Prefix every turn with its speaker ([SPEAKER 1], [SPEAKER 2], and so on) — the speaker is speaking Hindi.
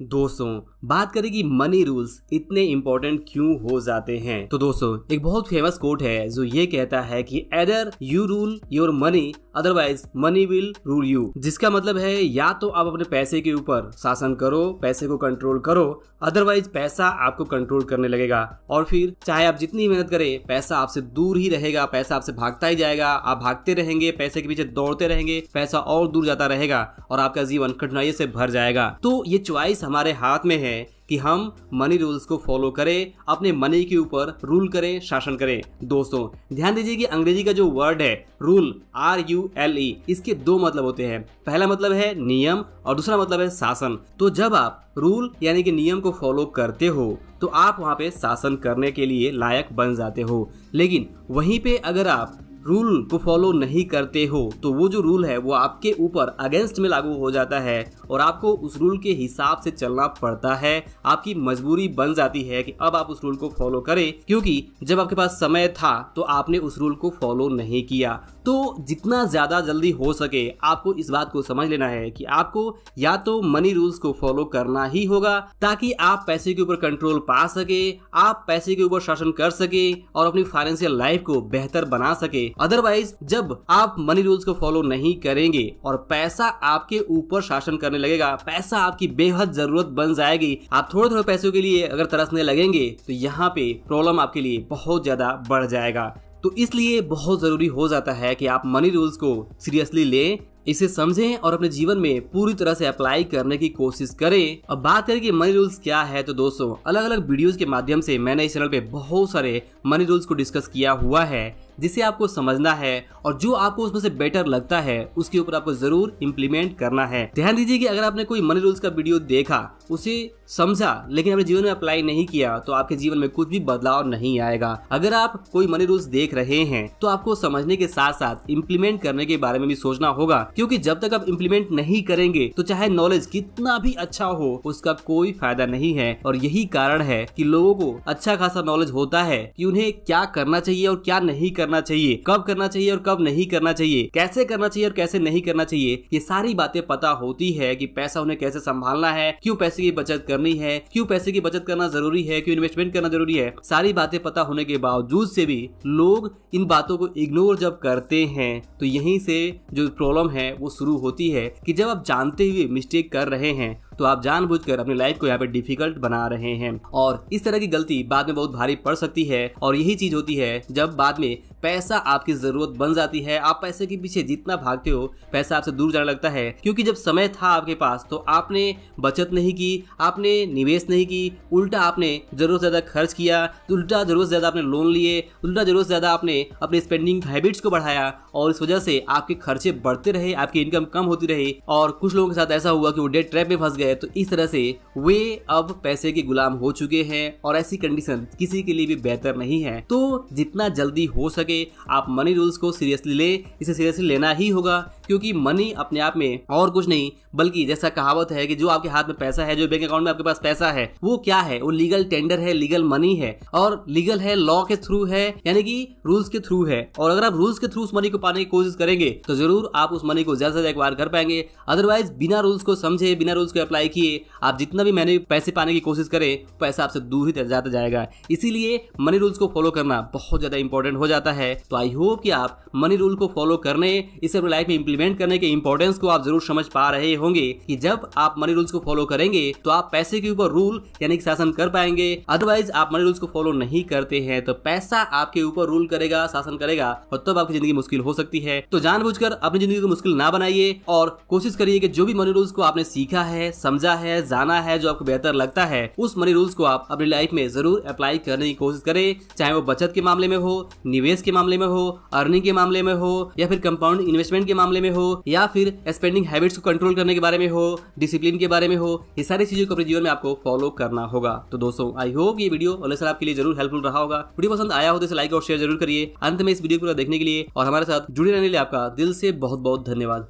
[SPEAKER 1] दोस्तों, बात करें कि मनी रूल्स इतने इंपॉर्टेंट क्यों हो जाते हैं। तो दोस्तों, एक बहुत फेमस कोट है जो ये कहता है कि adder you rule your money otherwise money will rule you. जिसका मतलब है या तो आप अपने पैसे के ऊपर शासन करो, पैसे को कंट्रोल करो, अदरवाइज पैसा आपको कंट्रोल करने लगेगा। और फिर चाहे आप जितनी मेहनत करें, पैसा आपसे दूर ही रहेगा, पैसा आपसे भागता ही जाएगा। आप भागते रहेंगे, पैसे के पीछे दौड़ते रहेंगे, पैसा और दूर जाता रहेगा और आपका जीवन कठिनाई से भर जाएगा। तो ये चॉइस हमारे हाथ में है कि हम मनी रूल्स को फॉलो करें, अपने मनी के ऊपर रूल करें, शासन करें। दोस्तों, ध्यान दीजिए कि अंग्रेजी का जो वर्ड है रूल, RULE, इसके दो मतलब होते हैं। पहला मतलब है नियम और दूसरा मतलब है शासन। तो जब आप रूल यानी कि नियम को फॉलो करते हो तो आप वहां पे शासन करने के लिए लायक बन जाते हो। लेकिन वहीं पे अगर आप रूल को फॉलो नहीं करते हो तो वो जो रूल है वो आपके ऊपर अगेंस्ट में लागू हो जाता है और आपको उस रूल के हिसाब से चलना पड़ता है। आपकी मजबूरी बन जाती है कि अब आप उस रूल को फॉलो करें, क्योंकि जब आपके पास समय था तो आपने उस रूल को फॉलो नहीं किया। तो जितना ज्यादा जल्दी हो सके आपको इस बात को समझ लेना है कि आपको या तो मनी रूल्स को फॉलो करना ही होगा ताकि आप पैसे के ऊपर कंट्रोल पा सके, आप पैसे के ऊपर शासन कर सके और अपनी फाइनेंशियल लाइफ को बेहतर बना सके। अदरवाइज जब आप मनी रूल्स को फॉलो नहीं करेंगे और पैसा आपके ऊपर शासन करने लगेगा, पैसा आपकी बेहद जरूरत बन जाएगी। आप थोड़े थोड़े पैसों के लिए अगर तरसने लगेंगे तो यहाँ पे प्रॉब्लम आपके लिए बहुत ज्यादा बढ़ जाएगा। तो इसलिए बहुत जरूरी हो जाता है कि आप मनी रूल्स को सीरियसली लें, इसे समझें और अपने जीवन में पूरी तरह से अप्लाई करने की कोशिश करें। अब बात करें कि मनी रूल्स क्या है, तो दोस्तों अलग अलग वीडियोस के माध्यम से मैंने इस चैनल पे बहुत सारे मनी रूल्स को डिस्कस किया हुआ है जिसे आपको समझना है और जो आपको उसमें से बेटर लगता है उसके ऊपर आपको जरूर इम्प्लीमेंट करना है। ध्यान दीजिए कि अगर आपने कोई मनी रूल्स का वीडियो देखा, उसे समझा लेकिन अपने जीवन में अप्लाई नहीं किया तो आपके जीवन में कुछ भी बदलाव नहीं आएगा। अगर आप कोई मनी रूल्स देख रहे हैं तो आपको समझने के साथ साथ इम्प्लीमेंट करने के बारे में भी सोचना होगा, क्योंकि जब तक आप इम्प्लीमेंट नहीं करेंगे तो चाहे नॉलेज कितना भी अच्छा हो उसका कोई फायदा नहीं है। और यही कारण है कि लोगों को अच्छा खासा नॉलेज होता है कि उन्हें क्या करना चाहिए और क्या नहीं करना चाहिए, कब करना चाहिए और कब नहीं करना चाहिए, कैसे करना चाहिए और कैसे नहीं करना चाहिए। ये सारी बातें पता होती है कि पैसा उन्हें कैसे संभालना है, क्यों पैसे की बचत करनी है, क्यों पैसे की बचत करना जरूरी है, क्यों इन्वेस्टमेंट करना जरूरी है। सारी बातें पता होने के बावजूद से भी लोग इन बातों को इग्नोर जब करते हैं तो यहीं से जो प्रॉब्लम है वो शुरू होती है कि जब आप जानते हुए मिस्टेक कर रहे हैं तो आप जानबूझकर अपनी लाइफ को यहाँ पे डिफिकल्ट बना रहे हैं और इस तरह की गलती बाद में बहुत भारी पड़ सकती है। और यही चीज होती है जब बाद में पैसा आपकी जरूरत बन जाती है, आप पैसे के पीछे जितना भागते हो पैसा आपसे दूर जाने लगता है, क्योंकि जब समय था आपके पास तो आपने बचत नहीं की, आपने निवेश नहीं की, उल्टा आपने जरूरत से ज्यादा खर्च किया, उल्टा जरूरत से ज्यादा आपने लोन लिए, उल्टा जरूरत से ज्यादा आपने अपने स्पेंडिंग हैबिट्स को बढ़ाया और इस वजह से आपके खर्चे बढ़ते रहे, आपकी इनकम कम होती रही और कुछ लोगों के साथ ऐसा हुआ कि वो डेट ट्रैप में फंस गए। तो इस तरह से वे अब पैसे के गुलाम हो चुके हैं और ऐसी कंडीशन किसी के लिए भी बेहतर नहीं है। तो जितना जल्दी हो सके आप मनी रूल्स को सीरियसली ले, इसे सीरियसली लेना ही होगा, क्योंकि मनी अपने आप में और कुछ नहीं बल्कि जैसा कहावत है कि जो आपके हाथ में पैसा है, जो बैंक अकाउंट में आपके पास पैसा है, वो क्या है, वो लीगल टेंडर है, लीगल मनी है और लीगल है, लॉ के थ्रू है, यानी कि रूल्स के थ्रू है। और अगर आप रूल्स के थ्रू उस मनी को पाने की कोशिश करेंगे तो जरूर आप उस मनी को ज्यादा से ज्यादा एक्वायर कर पाएंगे। अदरवाइज बिना रूल्स को समझे, बिना रूल्स को अप्लाई किए आप जितना भी मैंने पैसे पाने की कोशिश करें पैसा आपसे दूर ही जाता जाएगा। इसीलिए मनी रूल्स को फॉलो करना बहुत ज्यादा इंपॉर्टेंट हो जाता है। तो आई होप कि आप मनी रूल को फॉलो करने, इसे अपनी लाइफ में इंप्लीमेंट करने के इंपॉर्टेंस को आप जरूर समझ पा रहे होंगे कि जब आप मनी रूल्स को फॉलो करेंगे तो आप पैसे के ऊपर रूल यानी कि शासन कर पाएंगे। अदरवाइज आप मनी रूल्स को फॉलो नहीं करते हैं तो पैसा आपके ऊपर रूल करेगा, शासन करेगा और तब आपकी जिंदगी मुश्किल हो सकती है। तो जानबूझकर अपनी जिंदगी को मुश्किल ना बनाइए और कोशिश करिए कि जो भी मनी रूल्स को आपने सीखा है, समझा है, जाना है, जो आपको बेहतर लगता है, उस मनी रूल्स को आप अपनी लाइफ में जरूर अप्लाई करने की कोशिश करें। चाहे वो बचत के मामले में हो, निवेश के मामले में हो, अर्निंग के मामले में हो या फिर कंपाउंड इन्वेस्टमेंट के मामले में हो या फिर स्पेंडिंग हैबिट्स को कंट्रोल करने के बारे में हो, डिसिप्लिन के बारे में हो, ये सारी चीजों को अपने जीवन में आपको फॉलो करना होगा। तो दोस्तों आई होप ये वीडियो और आपके लिए जरूर हेल्पफुल रहा होगा। वीडियो पसंद आया हो तो इसे लाइक और शेयर जरूर करिए। अंत में इस वीडियो को देखने के लिए और हमारे साथ जुड़े रहने के लिए आपका दिल से बहुत बहुत धन्यवाद।